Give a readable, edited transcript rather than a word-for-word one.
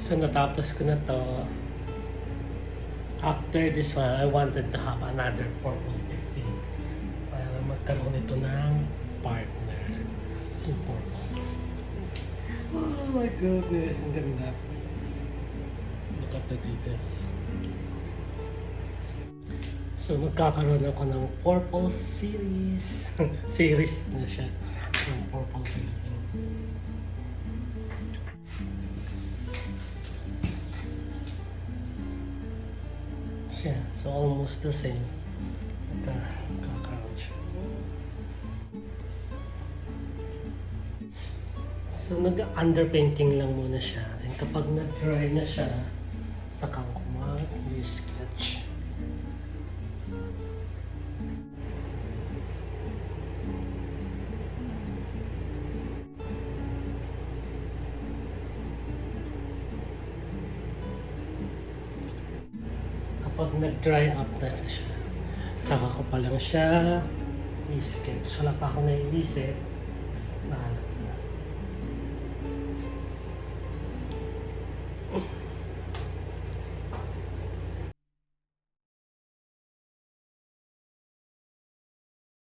So natapos ko na to. After this one, I wanted to have another purple technique para magkaroon ito ng partner. Yung purple. Oh my goodness, ang ganda. Look at the details. So magkakaroon ako ng purple series. Series na siya. Yung purple painting. Siya. So almost the same. Magkakaroon siya. So nag-underpainting lang muna siya. Then kapag nag-dry na siya, saka ko mag-sketch. Kapag nag-dry up na siya, saka ko pa lang siya i-sketch. Wala pa ako naiisip.